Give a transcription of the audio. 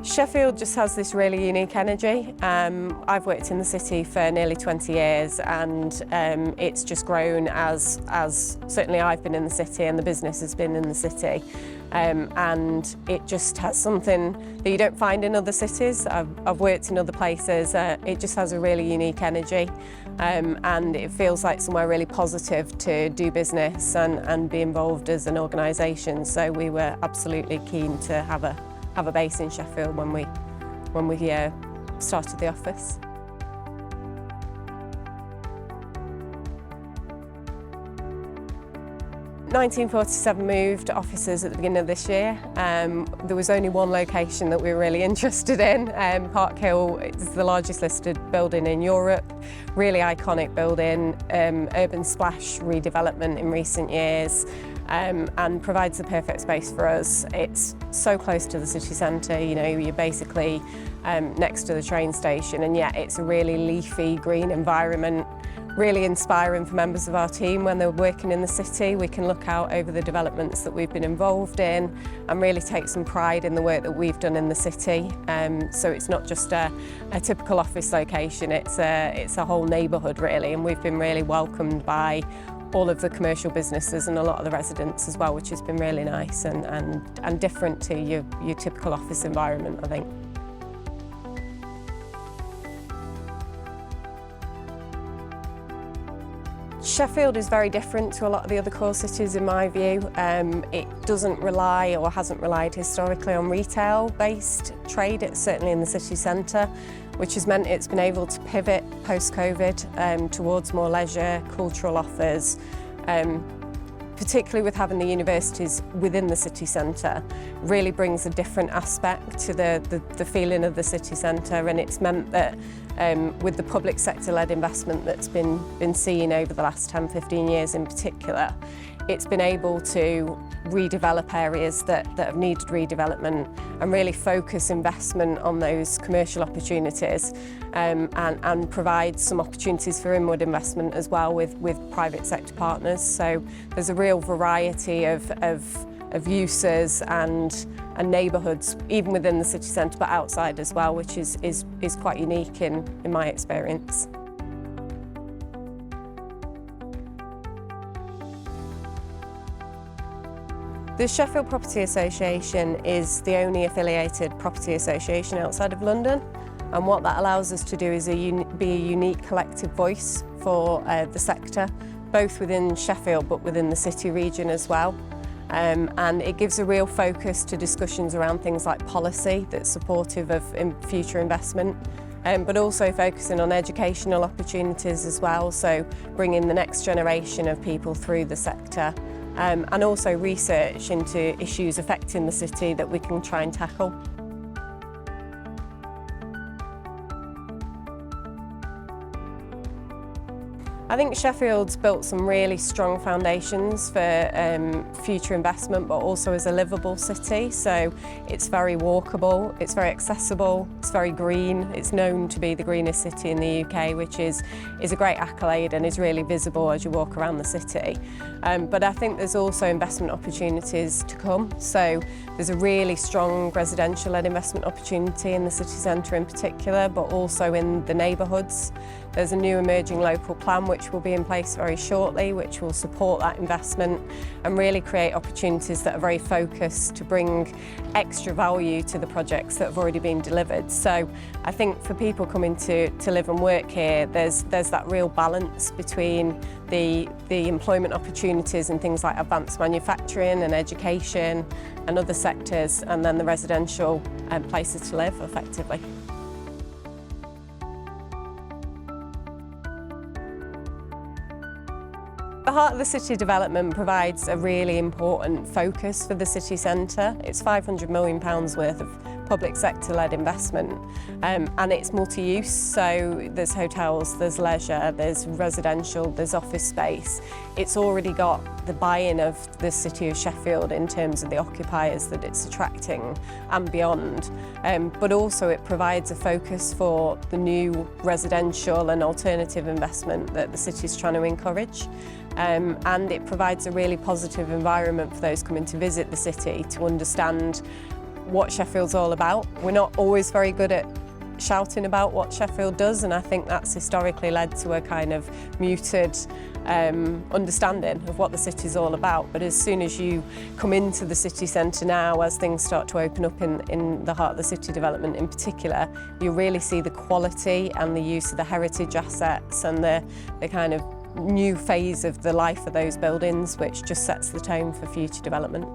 Sheffield just has this really unique energy. I've worked in the city for nearly 20 years and it's just grown as certainly I've been in the city and the business has been in the city. And it just has something that you don't find in other cities. I've worked in other places. It just has a really unique energy and it feels like somewhere really positive to do business and be involved as an organisation. So we were absolutely keen to have a base in Sheffield when we started the office. Nineteen47 moved offices at the beginning of this year. There was only one location that we were really interested in. Park Hill is the largest listed building in Europe, really iconic building, urban splash redevelopment in recent years. And provides the perfect space for us. It's so close to the city centre, you know, you're basically next to the train station, and yet it's a really leafy, green environment, really inspiring for members of our team when they're working in the city. We can look out over the developments that we've been involved in and really take some pride in the work that we've done in the city. So it's not just a typical office location, it's a whole neighbourhood really, and we've been really welcomed by all of the commercial businesses and a lot of the residents as well, which has been really nice and different to your typical office environment, I think. Sheffield is very different to a lot of the other core cities in my view. It doesn't rely or hasn't relied historically on retail-based trade, it's certainly in the city centre, which has meant it's been able to pivot post-COVID towards more leisure, cultural offers, particularly with having the universities within the city centre, really brings a different aspect to the feeling of the city centre, and it's meant that with the public sector-led investment that's been seen over the last 10-15 years in particular, it's been able to redevelop areas that have needed redevelopment and really focus investment on those commercial opportunities and provide some opportunities for inward investment as well with private sector partners. So there's a real variety of uses and neighbourhoods, even within the city centre but outside as well, which is quite unique in my experience. The Sheffield Property Association is the only affiliated property association outside of London, and what that allows us to do is be a unique collective voice for the sector, both within Sheffield but within the city region as well. And it gives a real focus to discussions around things like policy that's supportive of future investment, but also focusing on educational opportunities as well, so bringing the next generation of people through the sector. And also research into issues affecting the city that we can try and tackle. I think Sheffield's built some really strong foundations for future investment, but also as a livable city. So it's very walkable, it's very accessible, it's very green. It's known to be the greenest city in the UK, which is a great accolade and is really visible as you walk around the city. But I think there's also investment opportunities to come. So there's a really strong residential-led investment opportunity in the city centre in particular, but also in the neighbourhoods. There's a new emerging local plan which will be in place very shortly, which will support that investment and really create opportunities that are very focused to bring extra value to the projects that have already been delivered. So I think for people coming to live and work here, there's that real balance between the employment opportunities and things like advanced manufacturing and education and other sectors, and then the residential places to live effectively. The heart of the city development provides a really important focus for the city centre. It's £500 million worth of public sector-led investment, and it's multi-use, so there's hotels, there's leisure, there's residential, there's office space. It's already got the buy-in of the city of Sheffield in terms of the occupiers that it's attracting and beyond, but also it provides a focus for the new residential and alternative investment that the city's trying to encourage. And it provides a really positive environment for those coming to visit the city to understand what Sheffield's all about. We're not always very good at shouting about what Sheffield does, and I think that's historically led to a kind of muted understanding of what the city's all about. But as soon as you come into the city centre now, as things start to open up in the heart of the city development in particular, you really see the quality and the use of the heritage assets and the kind of new phase of the life of those buildings, which just sets the tone for future development.